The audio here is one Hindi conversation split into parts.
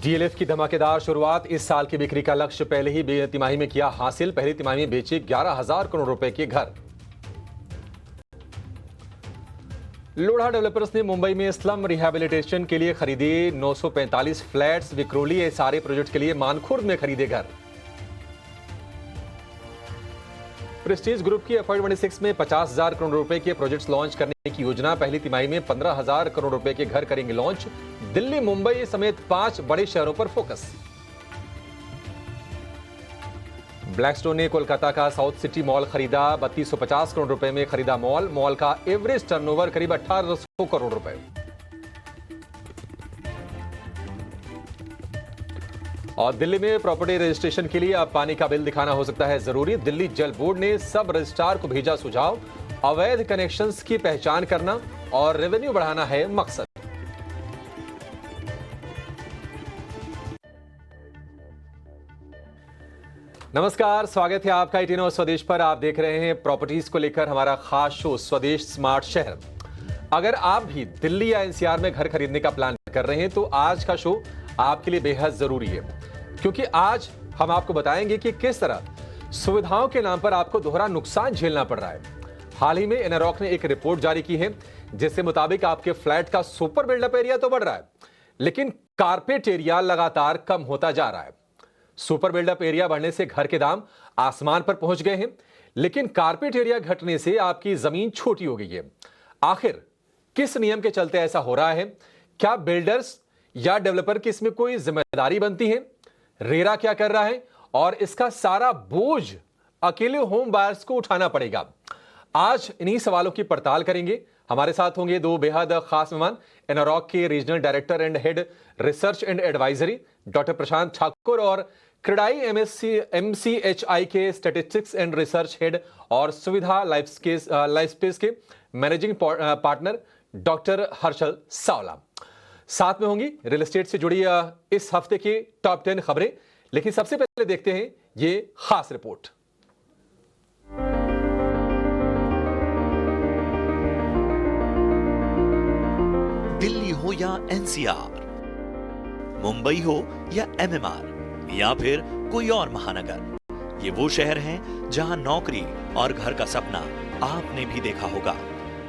डीएलएफ की धमाकेदार शुरुआत। इस साल की बिक्री का लक्ष्य पहले ही तिमाही में किया हासिल। पहली तिमाही में बेचे 11,000 करोड़ रुपए के घर। लोढ़ा डेवलपर्स ने मुंबई में स्लम रिहैबिलिटेशन के लिए खरीदे 945 फ्लैट्स। विक्रोली सारे प्रोजेक्ट के लिए मानखुर्द में खरीदे घर। प्रेस्टीज ग्रुप की FY26 में 50,000 करोड़ रुपए के प्रोजेक्ट्स लॉन्च करने की योजना। पहली तिमाही में 15,000 करोड़ रुपए के घर करेंगे लॉन्च। दिल्ली, मुंबई समेत 5 बड़े शहरों पर फोकस। ब्लैकस्टोन ने कोलकाता का साउथ सिटी मॉल खरीदा। 3250 करोड़ रुपए में खरीदा मॉल। मॉल का एवरेज टर्नओवर करीब 1800 करोड़ रुपए। और दिल्ली में प्रॉपर्टी रजिस्ट्रेशन के लिए अब पानी का बिल दिखाना हो सकता है जरूरी। दिल्ली जल बोर्ड ने सब रजिस्ट्रार को भेजा सुझाव। अवैध कनेक्शंस की पहचान करना और रेवेन्यू बढ़ाना है मकसद। नमस्कार, स्वागत है आपका 18 और स्वदेश पर। आप देख रहे हैं प्रॉपर्टीज को लेकर हमारा खास शो स्वदेश स्मार्ट शहर। अगर आप भी दिल्ली या एनसीआर में घर खरीदने का प्लान कर रहे हैं तो आज का शो आपके लिए बेहद जरूरी है, क्योंकि आज हम आपको बताएंगे कि किस तरह सुविधाओं के नाम पर आपको दोहरा नुकसान झेलना पड़ रहा है। हाल ही में एनारॉक ने एक रिपोर्ट जारी की है जिसके मुताबिक आपके फ्लैट का सुपर बिल्डअप एरिया तो बढ़ रहा है, लेकिन कारपेट एरिया लगातार कम होता जा रहा है। सुपर बिल्डअप एरिया बढ़ने से घर के दाम आसमान पर पहुंच गए हैं, लेकिन कारपेट एरिया घटने से आपकी जमीन छोटी हो गई है। आखिर किस नियम के चलते ऐसा हो रहा है? क्या बिल्डर्स या डेवलपर की इसमें कोई जिम्मेदारी बनती है? रेरा क्या कर रहा है और इसका सारा बोझ अकेले होम बायर्स को उठाना पड़ेगा? आज इन्हीं सवालों की पड़ताल करेंगे। हमारे साथ होंगे दो बेहद खास मेहमान। एनारॉक के regional director and head research and advisory doctor Prashant Thakur और क्रेडाई MCHI के स्टैटिस्टिक्स एंड रिसर्च हेड और सुविधा लाइफ स्पेस के managing partner doctor Harshal Savla. साथ में होंगी रियल एस्टेट से जुड़ी इस हफ्ते की टॉप 10 खबरें। लेकिन सबसे पहले देखते हैं ये खास रिपोर्ट। दिल्ली हो या NCR, मुंबई हो या MMR या फिर कोई और महानगर, ये वो शहर हैं जहां नौकरी और घर का सपना आपने भी देखा होगा।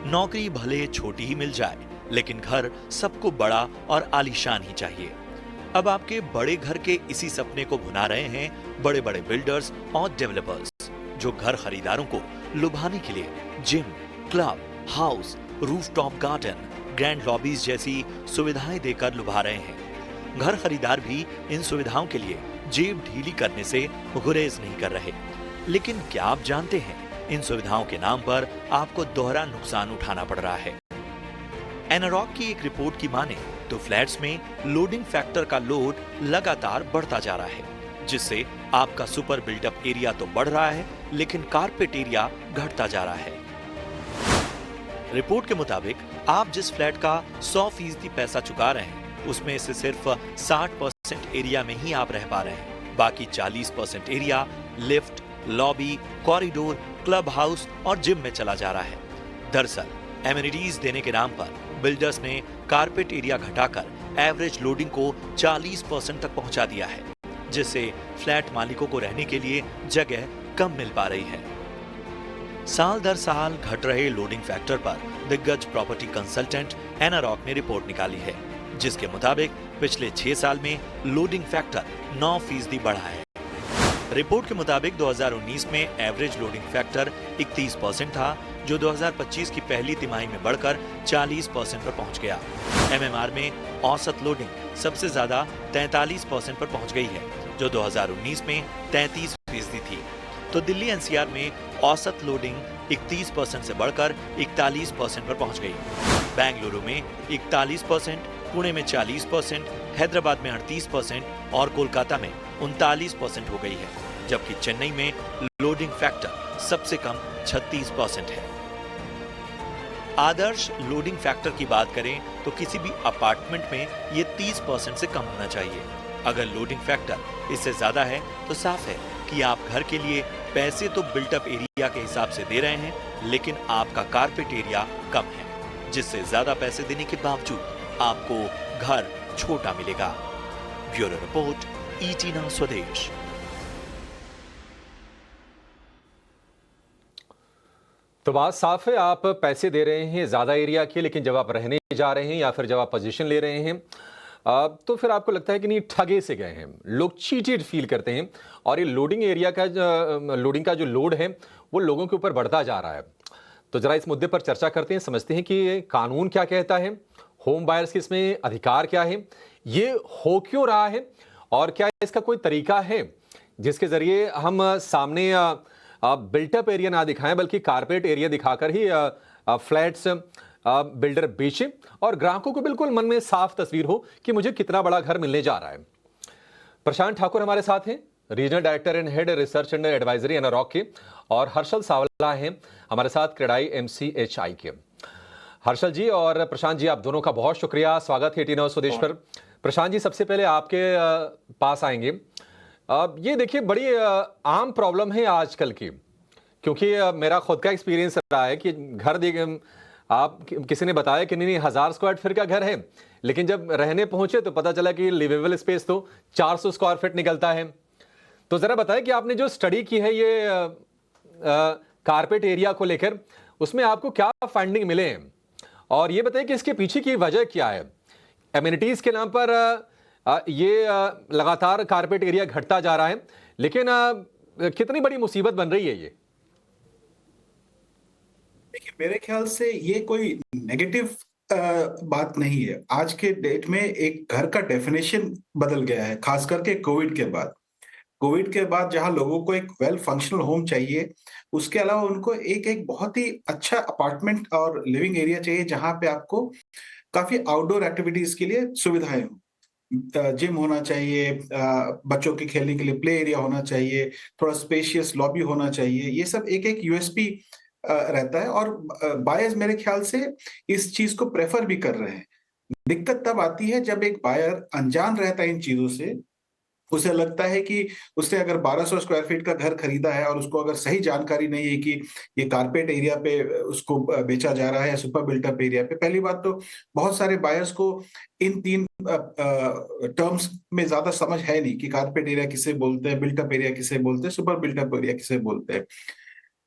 नौकरी भले छोटी ही मिल जाए, लेकिन घर सबको बड़ा और आलीशान ही चाहिए। अब आपके बड़े घर के इसी सपने को भुना रहे हैं बड़े बड़े बिल्डर्स और डेवलपर्स, जो घर खरीदारों को लुभाने के लिए gym, club, house, rooftop garden, grand lobbies जैसी सुविधाएं देकर लुभा रहे हैं। घर खरीदार भी इन सुविधाओं के लिए जेब ढीली करने से गुरेज नहीं कर रहे। लेकिन क्या आप जानते हैं, इन सुविधाओं के नाम पर आपको दोहरा नुकसान उठाना पड़ रहा है। एनारॉक की एक रिपोर्ट की माने तो फ्लैट्स में लोडिंग फैक्टर का लोड लगातार बढ़ता जा रहा है, जिससे आपका सुपर बिल्डअप एरिया तो बढ़ रहा है, लेकिन कारपेट एरिया घटता जा रहा है। रिपोर्ट के मुताबिक आप जिस फ्लैट का 100% पैसा चुका रहे हैं, उसमें से सिर्फ 60% एरिया में ही आप रह पा रहे हैं। बाकी 40% area lift, lobby, corridor, club house और जिम में चला जा रहा है। दरअसल एमिनिटीज देने के नाम पर बिल्डर्स ने कारपेट एरिया घटाकर एवरेज लोडिंग को 40% तक पहुंचा दिया है, जिससे फ्लैट मालिकों को रहने के लिए जगह कम मिल पा रही है। साल दर साल घट रहे लोडिंग फैक्टर पर दिग्गज प्रॉपर्टी कंसल्टेंट एनारॉक ने रिपोर्ट निकाली है, जिसके मुताबिक पिछले 6 साल में लोडिंग फैक्टर 9% बढ़ा है। रिपोर्ट के मुताबिक 2019 में एवरेज लोडिंग फैक्टर 31% था, जो 2025 की पहली तिमाही में बढ़कर 40% पर पहुंच गया। MMR में औसत लोडिंग सबसे ज्यादा 43% पर पहुंच गई है, जो 2019 में 33% थी। तो दिल्ली NCR में औसत लोडिंग 31% से बढ़कर 41% पर पहुंच गई। बेंगलुरु में 41%, पुणे में 40%, हैदराबाद में 38% और कोलकाता में 39% हो गई है, जबकि चेन्नई में लोडिंग फैक्टर सबसे कम 36% है। आदर्श लोडिंग फैक्टर की बात करें तो किसी भी अपार्टमेंट में ये 30% से कम होना चाहिए। अगर लोडिंग फैक्टर इससे ज्यादा है तो साफ है कि आप घर के लिए पैसे तो बिल्टअप एरिया के हिसाब से दे रहे हैं, लेकिन आपका कारपेट एरिया कम है, जिससे ज्यादा पैसे देने के बावजूद आपको घर छोटा मिलेगा। ब्यूरो रिपोर्ट, ईटी नाउ स्वदेश। तो बात साफ है, आप पैसे दे रहे हैं ज्यादा एरिया के, लेकिन जब आप रहने जा रहे हैं या फिर जब आप पोजीशन ले रहे हैं तो फिर आपको लगता है कि नहीं, ठगे से गए हैं, लोग चीटेड फील करते हैं और ये लोडिंग एरिया का लोडिंग का जो लोड है वो लोगों के ऊपर बढ़ता जा रहा है। तो जरा इस मुद्दे पर चर्चा करते हैं, समझते हैं कि कानून क्या कहता है, होम बायर्स के इसमें अधिकार क्या है, ये हो क्यों रहा है और क्या इसका कोई तरीका है जिसके जरिए हम सामने बिल्टअप एरिया ना दिखाएं बल्कि कारपेट एरिया दिखाकर ही फ्लैट्स बिल्डर बेचें और ग्राहकों को बिल्कुल मन में साफ तस्वीर हो कि मुझे कितना बड़ा घर मिलने जा रहा है। प्रशांत ठाकुर हमारे साथ हैं, regional director and head research and advisory Anarock के, और हर्षल सावला हैं हमारे साथ क्रेडाई MCHI के। हर्षल जी और प्रशांत जी, आप दोनों का बहुत शुक्रिया, स्वागत है ईटी नाउ स्वदेश पर। प्रशांत जी, सबसे पहले आपके पास आएंगे। ये देखिए, बड़ी आम प्रॉब्लम है आजकल की, क्योंकि मेरा खुद का एक्सपीरियंस रहा है कि घर देख आप किसी ने बताया कि नहीं 1000 स्क्वायर फीट का घर है, लेकिन जब रहने पहुंचे तो पता चला कि लिवेबल स्पेस तो 400 स्क्वायर फीट निकलता है। तो जरा बताएं कि आपने जो स्टडी की है ये कारपेट एरिया को लेकर, उसमें आपको क्या फाइंडिंग मिले हैं और ये बताएं कि इसके पीछे की वजह क्या है। एमिनिटीज के नाम पर ये लगातार कारपेट एरिया घटता जा रहा है, लेकिन कितनी बड़ी मुसीबत बन रही है ये। देखिए, मेरे ख्याल से ये कोई नेगेटिव बात नहीं है। आज के डेट में एक घर का डेफिनेशन बदल गया है, खास करके कोविड के बाद। कोविड के बाद जहां लोगों को एक वेल फंक्शनल होम चाहिए, उसके अलावा उनको एक एक बहुत ही अच्छा अपार्टमेंट और लिविंग एरिया चाहिए जहां पे आपको काफी आउटडोर एक्टिविटीज के लिए सुविधाएं हो। जिम होना चाहिए, बच्चों के खेलने के लिए प्ले एरिया होना चाहिए, थोड़ा स्पेशियस लॉबी होना चाहिए। ये सब एक एक यूएसपी रहता है और बायर्स मेरे ख्याल से इस चीज को प्रेफर भी कर रहे हैं। दिक्कत तब आती है जब एक बायर अनजान रहता है इन चीजों से। उसे लगता है कि उसने अगर 1200 स्क्वायर फीट का घर खरीदा है और उसको अगर सही जानकारी नहीं है कि ये कारपेट एरिया पे उसको बेचा जा रहा है या सुपर बिल्टअप एरिया पे। पहली बात तो बहुत सारे बायर्स को इन तीन टर्म्स में ज्यादा समझ है नहीं कि कारपेट एरिया किसे बोलते हैं, बिल्टअप एरिया किसे बोलते हैं, सुपर बिल्टअप एरिया किसे बोलते हैं।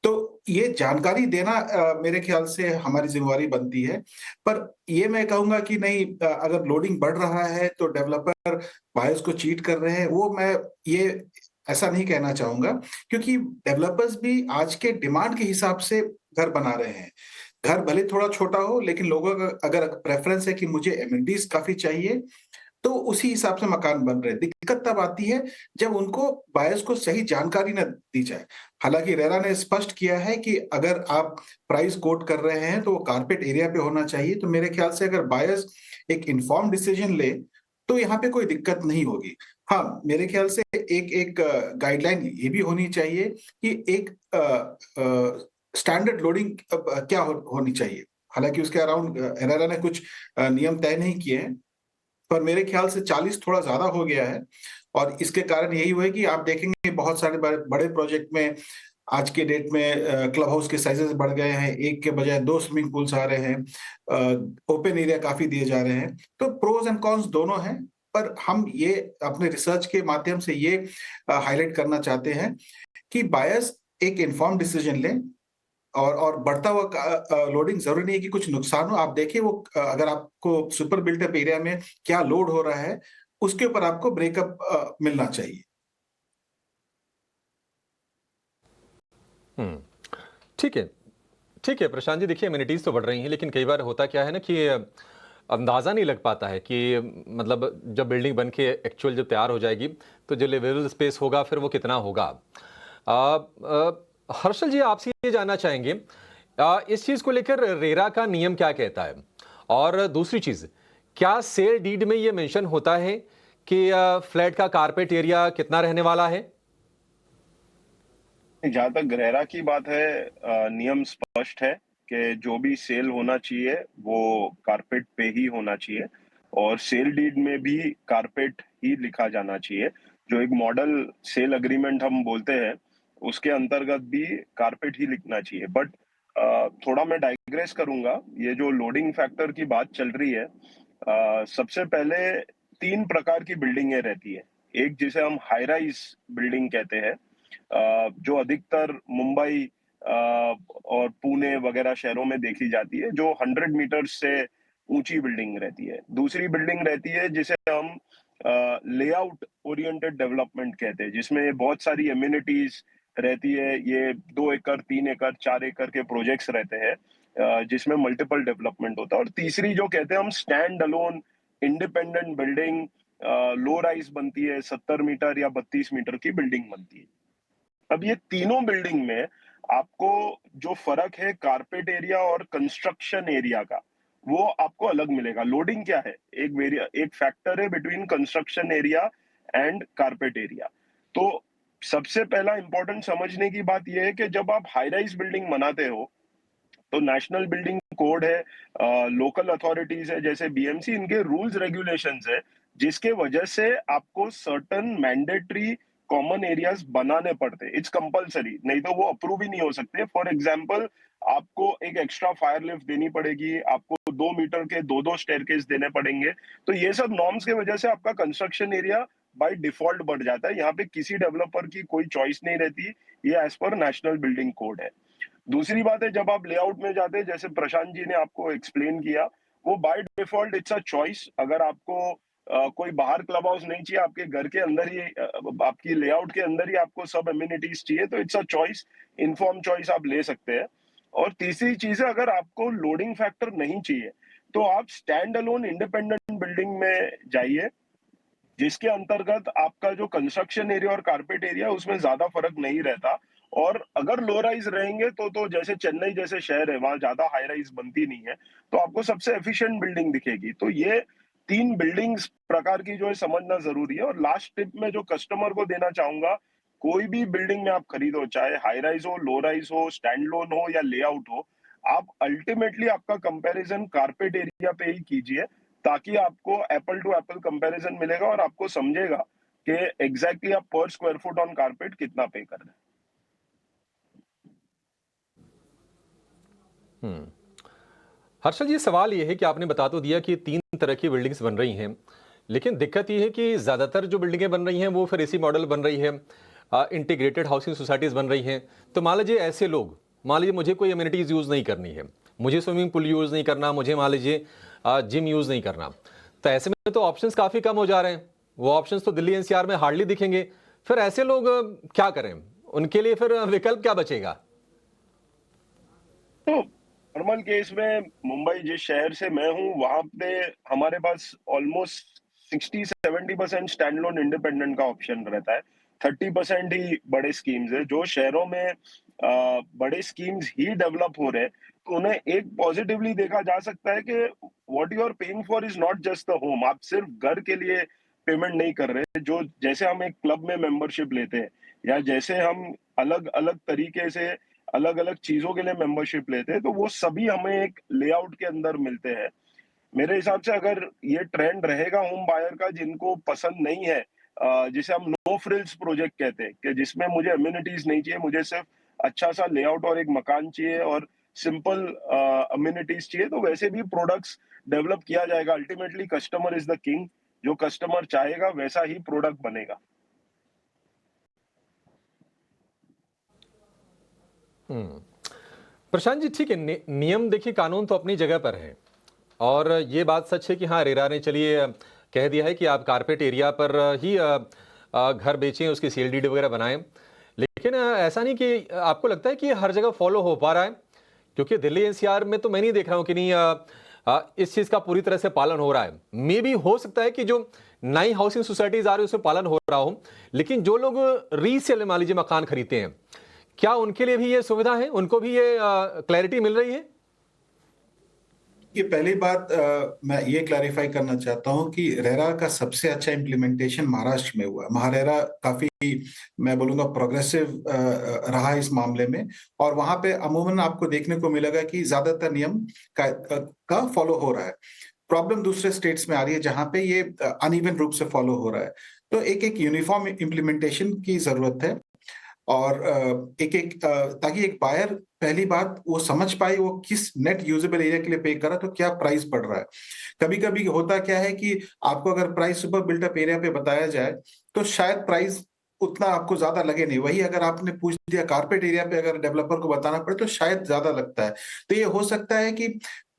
तो ये जानकारी देना मेरे ख्याल से हमारी जिम्मेवारी बनती है। पर ये मैं कहूंगा कि नहीं, अगर लोडिंग बढ़ रहा है तो डेवलपर बायर्स को चीट कर रहे हैं, वो मैं ये ऐसा नहीं कहना चाहूंगा, क्योंकि डेवलपर्स भी आज के डिमांड के हिसाब से घर बना रहे हैं। घर भले थोड़ा छोटा हो, लेकिन लोगों का अगर प्रेफरेंस है कि मुझे एमिनिटीज काफी चाहिए, तो उसी हिसाब से मकान बन रहे हैं। दिक्कत तब आती है जब उनको बायर्स को सही जानकारी न दी जाए। हालांकि रेरा ने स्पष्ट किया है कि अगर आप प्राइस कोट कर रहे हैं तो वो कारपेट एरिया पे होना चाहिए। तो मेरे ख्याल से अगर बायर्स एक इन्फॉर्म डिसीजन ले तो यहाँ पे कोई दिक्कत नहीं होगी। हाँ, मेरे ख्याल से एक एक गाइडलाइन ये भी होनी चाहिए कि एक स्टैंडर्ड लोडिंग क्या होनी चाहिए। हालांकि उसके अराउंड रेरा ने कुछ नियम तय नहीं किए हैं, पर मेरे ख्याल से 40 थोड़ा ज्यादा हो गया है। और इसके कारण यही हुआ है कि आप देखेंगे बहुत सारे बड़े प्रोजेक्ट में आज के डेट में क्लब हाउस के साइजेस बढ़ गए हैं, एक के बजाय 2 स्विमिंग पूल्स आ रहे हैं, ओपन एरिया काफी दिए जा रहे हैं। तो प्रोज एंड कॉन्स दोनों हैं, पर हम ये अपने रिसर्च के माध्यम से ये हाईलाइट करना चाहते हैं कि बायर्स एक इन्फॉर्म डिसीजन लें। और बढ़ता हुआ लोडिंग जरूरी नहीं है कि कुछ नुकसान हो। आप देखिए, वो अगर आपको सुपर बिल्टअप एरिया में क्या लोड हो रहा है, उसके ऊपर आपको ब्रेकअप मिलना चाहिए। ठीक है, ठीक है प्रशांत जी। देखिए, एमिनिटीज तो बढ़ रही हैं, लेकिन कई बार होता क्या है ना कि अंदाज़ा नहीं लग पाता है कि मतलब जब बिल्डिंग बन के एक्चुअल जब तैयार हो जाएगी तो जो लिवेबल स्पेस होगा फिर वो कितना होगा। हर्षल जी, आपसे ये जानना चाहेंगे इस चीज़ को लेकर रेरा का नियम क्या कहता है, और दूसरी चीज़, क्या सेल डीड में ये मेंशन होता है कि फ्लैट का कारपेट एरिया कितना रहने वाला है? जहां तक रेरा की बात है, नियम स्पष्ट है कि जो भी सेल होना चाहिए वो कारपेट पे ही होना चाहिए और सेल डीड में भी कारपेट ही लिखा जाना चाहिए। जो एक मॉडल सेल एग्रीमेंट हम बोलते हैं उसके अंतर्गत भी कारपेट ही लिखना चाहिए। बट थोड़ा मैं डाइग्रेस करूंगा। ये जो लोडिंग फैक्टर की बात चल रही है, सबसे पहले तीन प्रकार की बिल्डिंगें रहती है। एक जिसे हम हाई राइज बिल्डिंग कहते हैं, जो अधिकतर मुंबई और पुणे वगैरह शहरों में देखी जाती है, जो 100 मीटर्स से ऊंची बिल्डिंग रहती है। दूसरी बिल्डिंग रहती है जिसे हम लेआउट ओरिएंटेड डेवलपमेंट कहते हैं, जिसमें बहुत सारी एमिनिटीज रहती है। ये 2 एकड़, 3 एकड़, 4 एकड़ के प्रोजेक्ट्स रहते हैं, जिसमें मल्टीपल डेवलपमेंट होता है। और तीसरी जो कहते हैं हम stand alone independent building, low rise बनती है, 70 मीटर या 32 मीटर की बिल्डिंग बनती है। अब ये तीनों बिल्डिंग में आपको जो फर्क है कारपेट एरिया और कंस्ट्रक्शन एरिया का, वो आपको अलग मिलेगा। लोडिंग क्या है, एक फैक्टर है between construction area and carpet area. तो सबसे पहला इंपॉर्टेंट समझने की बात यह है कि जब आप हाई राइज बिल्डिंग बनाते हो तो नेशनल बिल्डिंग कोड है, लोकल अथॉरिटीज है जैसे बीएमसी, इनके रूल्स रेगुलेशंस है, जिसके वजह से आपको सर्टन मैंडेटरी कॉमन एरियाज बनाने पड़ते। इट्स कंपलसरी, नहीं तो वो अप्रूव ही नहीं हो सकते। फॉर एग्जांपल, आपको एक एक्स्ट्रा फायर लिफ्ट देनी पड़ेगी, आपको 2 मीटर के 2-2 स्टेयरकेस देने पड़ेंगे। तो ये सब नॉर्म्स की वजह से आपका कंस्ट्रक्शन एरिया बाय डिफॉल्ट बढ़ जाता है। यहाँ पे किसी डेवलपर की कोई चॉइस नहीं रहती, ये as per national building code है। दूसरी बात है, जब आप लेआउट में जाते हैं, जैसे प्रशांत जी ने आपको एक्सप्लेन किया, वो by default it's a choice. अगर आपको कोई बाहर क्लब हाउस नहीं चाहिए, आपके घर के अंदर ही आपकी लेआउट के अंदर ही आपको सब एमिनिटीज चाहिए, तो it's a choice, inform choice आप ले सकते हैं। और तीसरी चीज है, अगर आपको लोडिंग फैक्टर नहीं चाहिए तो आप स्टैंड अलोन इंडिपेंडेंट बिल्डिंग में जाइए, जिसके अंतर्गत आपका जो कंस्ट्रक्शन एरिया और कारपेट एरिया उसमें ज्यादा फर्क नहीं रहता। और अगर लो राइज रहेंगे तो जैसे चेन्नई जैसे शहर है, वहां ज्यादा हाई राइज बनती नहीं है, तो आपको सबसे एफिशिएंट बिल्डिंग दिखेगी। तो ये 3 बिल्डिंग्स प्रकार की जो है समझना जरूरी है। और लास्ट टिप में जो कस्टमर को देना चाहूंगा, कोई भी बिल्डिंग में आप खरीदो, चाहे हाई राइज हो, लो राइज हो, स्टैंड लोन हो या लेआउट हो, आप अल्टीमेटली आपका कंपैरिजन कारपेट एरिया पे ही कीजिए, ताकि आपको एप्पल टू एप्पल कंपैरिजन मिलेगा और आपको समझेगा कि एग्जैक्टली आप पर स्क्वायर फुट ऑन कारपेट कितना पे कर रहे हैं। हर्षल जी, सवाल यह है कि आपने बता तो दिया कि 3 तरह की बिल्डिंग्स बन रही हैं, लेकिन दिक्कत यह है कि ज़्यादातर जो बिल्डिंगें बन रही हैं वो फिर इसी मॉडल बन रही है, इंटीग्रेटेड हाउसिंग सोसाइटीज़ बन रही हैं। तो मान लीजिए ऐसे लोग, मान लीजिए मुझे कोई एमिनिटीज़ यूज़ नहीं करनी है, मुझे स्विमिंग पूल यूज़ नहीं करना, मुझे मान लीजिए जिम यूज़ नहीं करना, तो ऐसे में तो ऑप्शंस काफ़ी कम हो जा रहे हैं। वो ऑप्शंस तो दिल्ली एनसीआर में हार्डली दिखेंगे। फिर ऐसे लोग क्या करें, उनके लिए फिर विकल्प क्या बचेगा? तो नॉर्मल केस में मुंबई जिस शहर से मैं हूं, वहां पे हमारे पास ऑलमोस्ट 60-70% स्टैंड लोन इंडिपेंडेंट का ऑप्शन रहता है, 30% ही बड़े स्कीम्स है। जो शहरों में बड़े स्कीम्स ही डेवलप हो रहे हैं, तो उन्हें एक पॉजिटिवली देखा जा सकता है कि what you are paying for is not just the home. आप सिर्फ घर के लिए पेमेंट नहीं कर रहे। जो जैसे हम एक क्लब में मेंबरशिप लेते हैं, या जैसे हम अलग अलग तरीके से अलग अलग चीजों के लिए मेंबरशिप लेते हैं, तो वो सभी हमें एक लेआउट के अंदर मिलते हैं। मेरे हिसाब से अगर ये ट्रेंड रहेगा होम बायर का, जिनको पसंद नहीं है, जिसे हम नो फ्रिल्स प्रोजेक्ट कहते हैं, कि जिसमें मुझे अम्यूनिटीज नहीं चाहिए, मुझे सिर्फ अच्छा सा लेआउट और एक मकान चाहिए और सिंपल अम्यूनिटीज चाहिए, तो वैसे भी प्रोडक्ट्स डेवलप किया जाएगा। Ultimately customer is the king, जो कस्टमर चाहेगा वैसा ही प्रोडक्ट बनेगा। प्रशांत जी, ठीक है, नियम देखिए, कानून तो अपनी जगह पर है, और ये बात सच है कि हाँ, रेरा ने चलिए कह दिया है कि आप कारपेट एरिया पर ही घर बेचें, उसकी सीएलडी वगैरह बनाएं, लेकिन ऐसा नहीं कि आपको लगता है कि हर जगह फॉलो हो पा रहा है? क्योंकि दिल्ली एनसीआर में तो मैं नहीं देख रहा हूं कि नहीं इस चीज़ का पूरी तरह से पालन हो रहा है। मे भी हो सकता है कि जो नई हाउसिंग सोसाइटीज आ रही है उसमें पालन हो रहा हो, लेकिन जो लोग रीसेल मान लीजिए मकान खरीदते हैं, क्या उनके लिए भी ये सुविधा है, उनको भी ये क्लैरिटी मिल रही है? ये पहली बात मैं ये क्लैरिफाई करना चाहता हूं कि रेरा का सबसे अच्छा इम्प्लीमेंटेशन महाराष्ट्र में हुआ। महारेरा काफी, मैं बोलूंगा, प्रोग्रेसिव रहा इस मामले में, और वहां पे अमूमन आपको देखने को मिलेगा कि ज्यादातर नियम का फॉलो हो रहा है। प्रॉब्लम दूसरे स्टेट्स में आ रही है जहां पे ये अनइवन रूप से फॉलो हो रहा है। तो एक यूनिफॉर्म इम्प्लीमेंटेशन की जरूरत है। और ताकि एक बायर पहली बात वो समझ पाए वो किस नेट यूजेबल एरिया के लिए पे कर रहा है, तो क्या प्राइस पड़ रहा है। कभी कभी होता क्या है कि आपको अगर प्राइस सुपर बिल्टअप एरिया पे बताया जाए तो शायद प्राइस उतना आपको ज्यादा लगे नहीं, वही अगर आपने पूछ दिया कारपेट एरिया पे अगर डेवलपर को बताना पड़े तो शायद ज्यादा लगता है। तो ये हो सकता है कि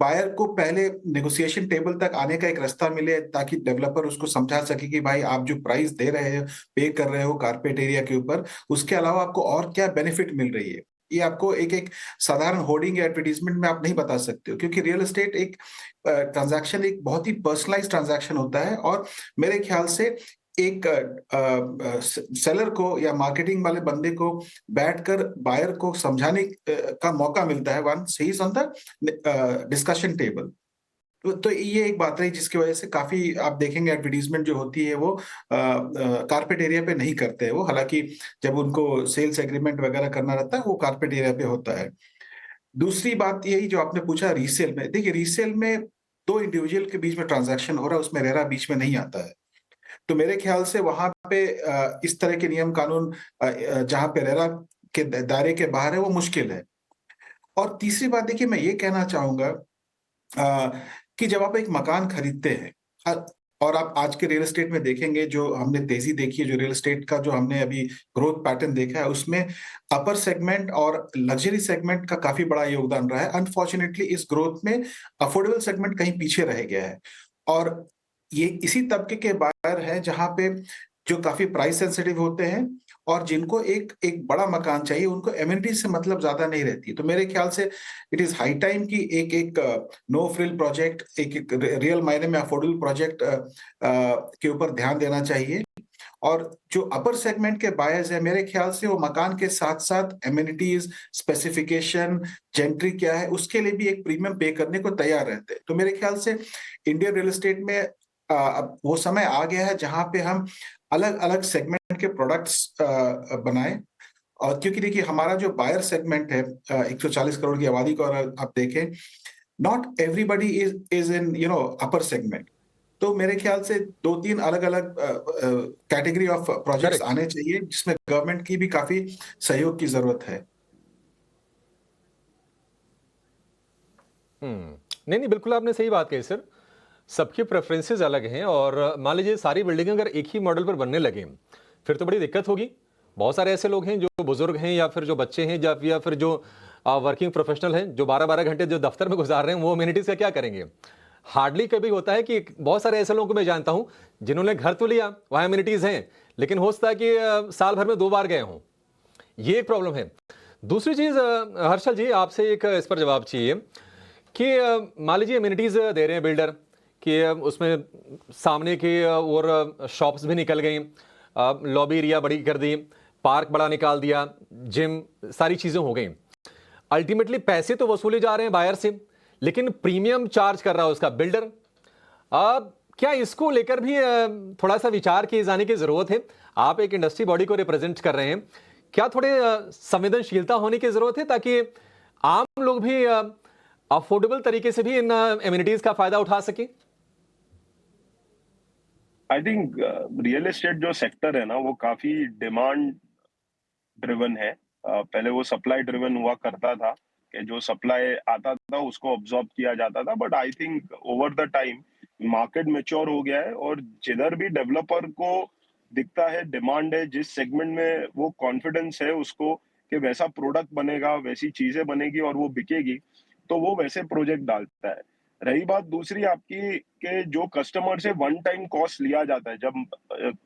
बायर को पहले नेगोशिएशन टेबल तक आने का एक रास्ता मिले, ताकि डेवलपर उसको समझा सके कि भाई आप जो प्राइस दे रहे हो, पे कर रहे हो कारपेट एरिया के ऊपर, उसके अलावा आपको और क्या बेनिफिट मिल रही है। ये आपको एक एक साधारण होर्डिंग या एडवर्टीजमेंट में आप नहीं बता सकते हो, क्योंकि रियल एस्टेट एक ट्रांजैक्शन एक बहुत ही पर्सनलाइज ट्रांजैक्शन होता है। और मेरे ख्याल से एक सेलर को या मार्केटिंग वाले बंदे को बैठकर बायर को समझाने का मौका मिलता है one he on the discussion table. तो ये एक बात रही जिसकी वजह से काफी आप देखेंगे एडवर्टीजमेंट जो होती है वो कारपेट एरिया पे नहीं करते हैं वो, हालांकि जब उनको सेल्स एग्रीमेंट वगैरह करना रहता है वो कारपेट एरिया पे होता है। दूसरी बात यही जो आपने पूछा रीसेल में, देखिए रीसेल में दो इंडिविजुअल के बीच में ट्रांजैक्शन हो रहा है, उसमें रेरा बीच में नहीं आता है। तो मेरे ख्याल से वहां पे इस तरह के नियम कानून जहां पे रेरा के दायरे के बाहर है वो मुश्किल है। और तीसरी बात देखिए मैं ये कहना चाहूंगा कि जब आप एक मकान खरीदते हैं और आप आज के रियल एस्टेट में देखेंगे, जो हमने तेजी देखी है, जो रियल एस्टेट का जो हमने अभी ग्रोथ पैटर्न देखा है, उसमें अपर सेगमेंट और लग्जरी सेगमेंट का काफी बड़ा योगदान रहा है। अनफॉर्चुनेटली इस ग्रोथ में अफोर्डेबल सेगमेंट कहीं पीछे रह गया है, और ये इसी तबके के बायर हैं जहां पे जो काफी प्राइस सेंसिटिव होते हैं और जिनको एक एक बड़ा मकान चाहिए, उनको एमिनिटीज से मतलब ज्यादा नहीं रहती। तो मेरे ख्याल से इट इज हाई टाइम कि एक एक नो फ्रिल प्रोजेक्ट, एक रियल मायने में अफोर्डेबल प्रोजेक्ट के ऊपर ध्यान देना चाहिए। और जो अपर सेगमेंट के बायर्स है, मेरे ख्याल से वो मकान के साथ साथ एमिनिटीज, स्पेसिफिकेशन, जेंट्री क्या है, उसके लिए भी एक प्रीमियम पे करने को तैयार रहते हैं। तो मेरे ख्याल से इंडियन रियल एस्टेट में अब वो समय आ गया है जहां पे हम अलग अलग सेगमेंट के प्रोडक्ट्स बनाएं। और क्योंकि देखिए हमारा जो बायर सेगमेंट है 140 करोड़ की आबादी को अगर आप देखें, not everybody is in upper segment. तो मेरे ख्याल से दो तीन अलग अलग कैटेगरी ऑफ प्रोजेक्ट्स करेक्ट। आने चाहिए जिसमें गवर्नमेंट की भी काफी सहयोग की जरूरत है। नहीं नहीं, बिल्कुल आपने सही बात कही सर। सबके प्रेफरेंसेस अलग हैं, और मान लीजिए सारी बिल्डिंग अगर एक ही मॉडल पर बनने लगे फिर तो बड़ी दिक्कत होगी। बहुत सारे ऐसे लोग हैं जो बुजुर्ग हैं, या फिर जो बच्चे हैं, या फिर जो वर्किंग प्रोफेशनल हैं, जो 12-12 घंटे जो दफ्तर में गुजार रहे हैं, वो अम्यूनिटीज का क्या करेंगे। हार्डली कभी होता है कि बहुत सारे ऐसे लोगों को मैं जानता हूं जिन्होंने घर तो लिया, वहां अम्यूनिटीज हैं, लेकिन हो सकता है कि साल भर में 2 बार गए हों। ये एक प्रॉब्लम है। दूसरी चीज हर्षल जी, आपसे एक इस पर जवाब चाहिए कि मान लीजिए अम्यूनिटीज दे रहे हैं बिल्डर कि उसमें सामने की और शॉप्स भी निकल गई, लॉबी एरिया बड़ी कर दी, पार्क बड़ा निकाल दिया, जिम, सारी चीजें हो गई। अल्टीमेटली पैसे तो वसूले जा रहे हैं बायर से, लेकिन प्रीमियम चार्ज कर रहा है उसका बिल्डर। अब क्या इसको लेकर भी थोड़ा सा विचार किए जाने की जरूरत है। आप एक इंडस्ट्री बॉडी को रिप्रेजेंट कर रहे हैं, क्या थोड़े संवेदनशीलता होने की जरूरत है ताकि आम लोग भी अफोर्डेबल तरीके से भी इन एमिनिटीज का फायदा उठा सके। आई थिंक रियल एस्टेट जो सेक्टर है ना, वो काफी डिमांड ड्रिवन है। पहले वो सप्लाई ड्रिवन हुआ करता था कि जो सप्लाई आता था उसको ऑब्जॉर्ब किया जाता था, but I think over the time market mature हो गया है, और जिधर भी डेवलपर को दिखता है डिमांड है, जिस सेगमेंट में वो कॉन्फिडेंस है उसको कि वैसा प्रोडक्ट बनेगा, वैसी चीजें बनेगी और वो बिकेगी, तो वो वैसे प्रोजेक्ट डालता है। रही बात दूसरी आपकी कि जो कस्टमर से वन टाइम कॉस्ट लिया जाता है जब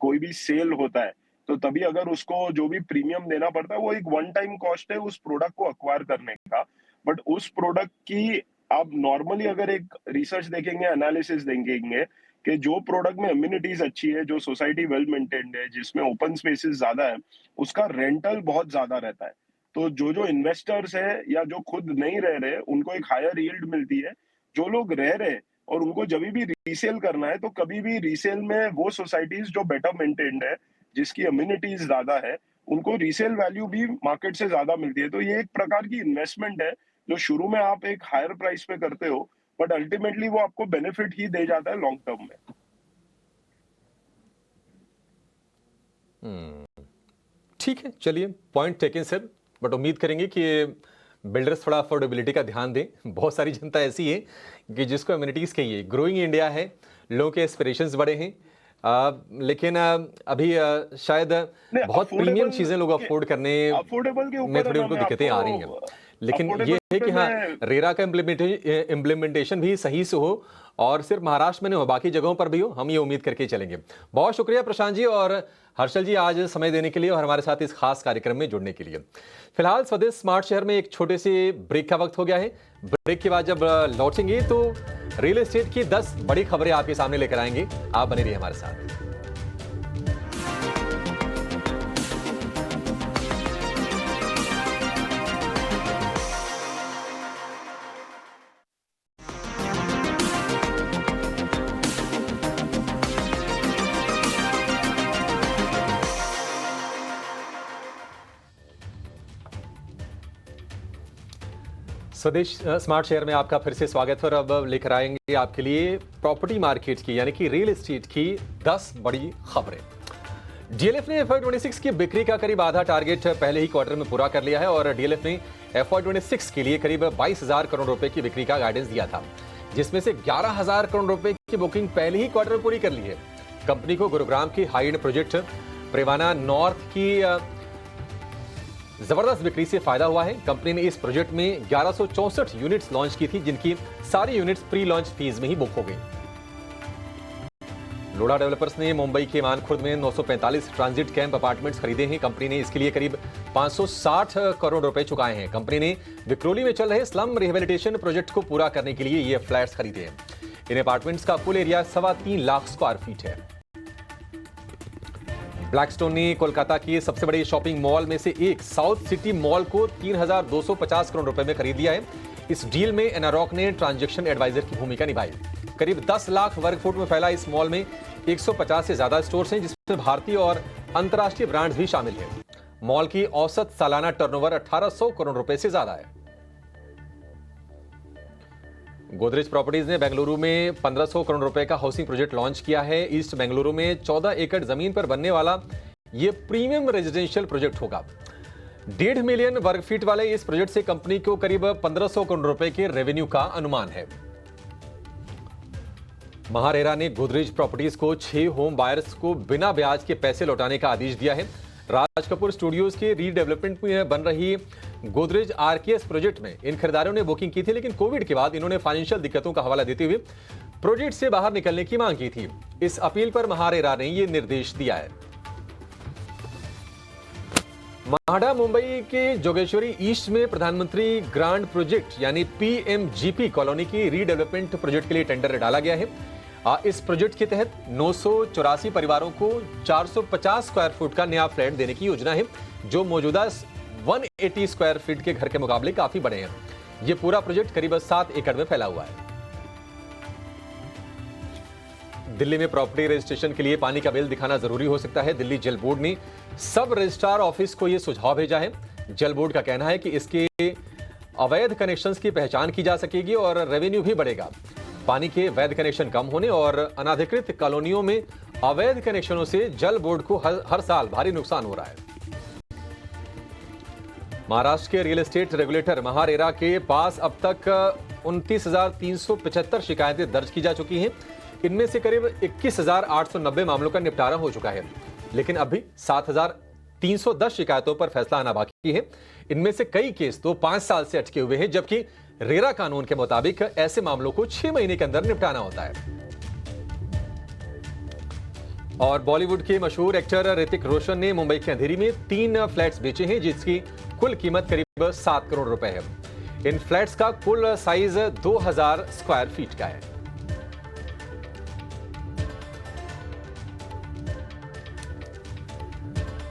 कोई भी सेल होता है, तो तभी अगर उसको जो भी प्रीमियम देना पड़ता है वो एक वन टाइम कॉस्ट है उस प्रोडक्ट को अक्वायर करने का। बट उस प्रोडक्ट की आप नॉर्मली अगर एक रिसर्च देखेंगे, एनालिसिस देखेंगे कि जो प्रोडक्ट में इम्यूनिटीज अच्छी है, जो सोसाइटी वेल मेंटेन्ड है, जिसमें ओपन स्पेसेस ज्यादा है, उसका रेंटल बहुत ज्यादा रहता है। तो जो जो इन्वेस्टर्स है या जो खुद नहीं रह रहे, उनको एक हायर यील्ड मिलती है। जो लोग रह रहे और उनको जब भी रीसेल करना है, तो कभी भी रीसेल में वो सोसाइटीज जो बेटर मेंटेन्ड है, जिसकी अम्यूनिटीज ज्यादा है, उनको रीसेल वैल्यू भी मार्केट से ज्यादा मिलती है। तो ये एक प्रकार की इन्वेस्टमेंट है जो शुरू में आप एक हायर प्राइस पे करते हो, बट अल्टीमेटली वो आपको बेनिफिट ही दे जाता है लॉन्ग टर्म में। ठीक है, चलिए, पॉइंट टेकन सर, बट उम्मीद करेंगे कि बिल्डर्स थोड़ा अफोर्डेबिलिटी का ध्यान दें। बहुत सारी जनता ऐसी है कि जिसको एम्यूनिटीज़ कहिए, ग्रोइंग इंडिया है, लोगों के एस्पिरेशंस बड़े हैं, लेकिन अभी शायद बहुत प्रीमियम चीज़ें लोग अफोर्ड करने अफोर्डेबल के में थोड़ी उनको दिक्कतें आ रही हैं। लेकिन ये है कि हाँ, रेरा का इम्प्लीमेंटेशन भी सही से हो और सिर्फ महाराष्ट्र में नहीं हो, बाकी जगहों पर भी हो, हम ये उम्मीद करके चलेंगे। बहुत शुक्रिया प्रशांत जी और हर्षल जी आज समय देने के लिए और हमारे साथ इस खास कार्यक्रम में जुड़ने के लिए। फिलहाल स्वदेश स्मार्ट शहर में एक छोटे से ब्रेक का वक्त हो गया है। ब्रेक के बाद जब लौटेंगे तो रियल एस्टेट की 10 बड़ी खबरें आपके सामने लेकर आएंगे। आप बने रहिए हमारे साथ। स्वदेश स्मार्ट शहर में आपका फिर से स्वागत है और अब लेकर आएंगे आपके लिए प्रॉपर्टी मार्केट की यानी कि रियल एस्टेट की 10 बड़ी खबरें। डीएलएफ ने FY26 की बिक्री का करीब आधा टारगेट पहले ही क्वार्टर में पूरा कर लिया है और डीएलएफ ने FY26 के लिए करीब 22,000 करोड़ रुपए की बिक्री का गाइडेंस दिया था, जिसमें से 11,000 करोड़ रुपए की बुकिंग पहले ही क्वार्टर में पूरी कर ली है। कंपनी को गुरुग्राम की हाई एंड प्रोजेक्ट प्रेवाना नॉर्थ की जबरदस्त बिक्री से फायदा हुआ है। कंपनी ने इस प्रोजेक्ट में 1164 यूनिट्स लॉन्च की थी, जिनकी सारी यूनिट्स प्री लॉन्च फेज में ही बुक हो गई। लोढ़ा डेवलपर्स ने मुंबई के मानखुर्द में 945 ट्रांजिट कैंप अपार्टमेंट्स खरीदे हैं। कंपनी ने इसके लिए करीब 560 करोड़ रुपए चुकाए हैं। कंपनी ने विक्रोली में चल रहे स्लम रिहेबिलिटेशन प्रोजेक्ट को पूरा करने के लिए ये फ्लैट्स खरीदे हैं। इन अपार्टमेंट्स का कुल एरिया 3.25 लाख स्क्वायर फीट है। ब्लैकस्टोन ने कोलकाता की सबसे बड़े शॉपिंग मॉल में से एक साउथ सिटी मॉल को 3,250 करोड़ रुपए में खरीद लिया है। इस डील में एनारॉक ने ट्रांजैक्शन एडवाइजर की भूमिका निभाई। करीब 10 लाख वर्ग फुट में फैला इस मॉल में 150 से ज्यादा स्टोर्स हैं, जिसमें भारतीय और अंतर्राष्ट्रीय ब्रांड्स भी शामिल हैं। मॉल की औसत सालाना टर्नओवर 1,800 करोड़ रुपए से ज्यादा है। गोदरेज प्रॉपर्टीज ने बेंगलुरु में 1,500 करोड़ रुपए का हाउसिंग प्रोजेक्ट लॉन्च किया है। ईस्ट बेंगलुरु में 14 एकड़ जमीन पर बनने वाला यह प्रीमियम रेजिडेंशियल प्रोजेक्ट होगा। 1.5 मिलियन वर्ग फीट वाले इस प्रोजेक्ट से कंपनी को करीब 1,500 करोड़ रुपए के रेवेन्यू का अनुमान है। महारेरा ने गोदरेज प्रॉपर्टीज को 6 होम बायर्स को बिना ब्याज के पैसे लौटाने का आदेश दिया है। राज कपूर स्टूडियोज के रीडेवलपमेंट में बन रही गोदरेज आरकेएस प्रोजेक्ट में इन खरीदारों ने बुकिंग की थी, लेकिन कोविड के बाद इन्होंने फाइनेंशियल दिक्कतों का हवाला देते हुए प्रोजेक्ट से बाहर निकलने की मांग की थी। इस अपील पर महारेरा ने यह निर्देश दिया है। माहडा मुंबई के जोगेश्वरी ईस्ट में प्रधानमंत्री ग्रांड प्रोजेक्ट यानी PMGP कॉलोनी की रीडेवलपमेंट प्रोजेक्ट के लिए टेंडर डाला गया है। इस प्रोजेक्ट के तहत 984 परिवारों को 450 स्क्वायर फुट का नया फ्लैट देने की योजना है, जो मौजूदा 180 स्क्वायर फीट के घर के मुकाबले काफी बड़े हैं। यह पूरा प्रोजेक्ट करीब 7 एकड़ में फैला हुआ है। दिल्ली में प्रॉपर्टी रजिस्ट्रेशन के लिए पानी का बिल दिखाना जरूरी हो सकता है। दिल्ली जल बोर्ड ने सब रजिस्ट्रार ऑफिस को यह सुझाव भेजा है। जल बोर्ड का कहना है कि इसके अवैध कनेक्शंस की पहचान की जा सकेगी और रेवेन्यू भी बढ़ेगा। पानी के वैध कनेक्शन कम होने और अनाधिकृत कॉलोनियों में अवैध कनेक्शनों से जल बोर्ड को हर साल भारी नुकसान हो रहा है। महाराष्ट्र के रियल एस्टेट रेगुलेटर महारेरा के पास अब तक 29,375 शिकायतें दर्ज की जा चुकी हैं। इनमें से करीब 21,890 मामलों का निपटारा हो चुका है, लेकिन अभी 7,310 शिकायतों पर फैसला आना बाकी है। इनमें से कई केस तो 5 साल से अटके हुए हैं, जबकि रेरा कानून के मुताबिक ऐसे मामलों को 6 महीने के अंदर निपटाना होता है। और बॉलीवुड के मशहूर एक्टर ऋतिक रोशन ने मुंबई के अंधेरी में 3 फ्लैट्स बेचे हैं, जिसकी कुल कीमत करीब 7 करोड़ रुपए है। इन फ्लैट्स का कुल साइज 2000 स्क्वायर फीट का है।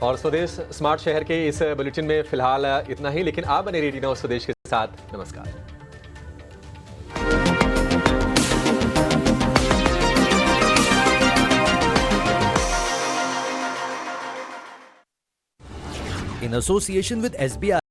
और स्वदेश स्मार्ट शहर के इस बुलेटिन में फिलहाल इतना ही, लेकिन आप बने रेडियो नाउ स्वदेश के साथ। नमस्कार। In association with SBI.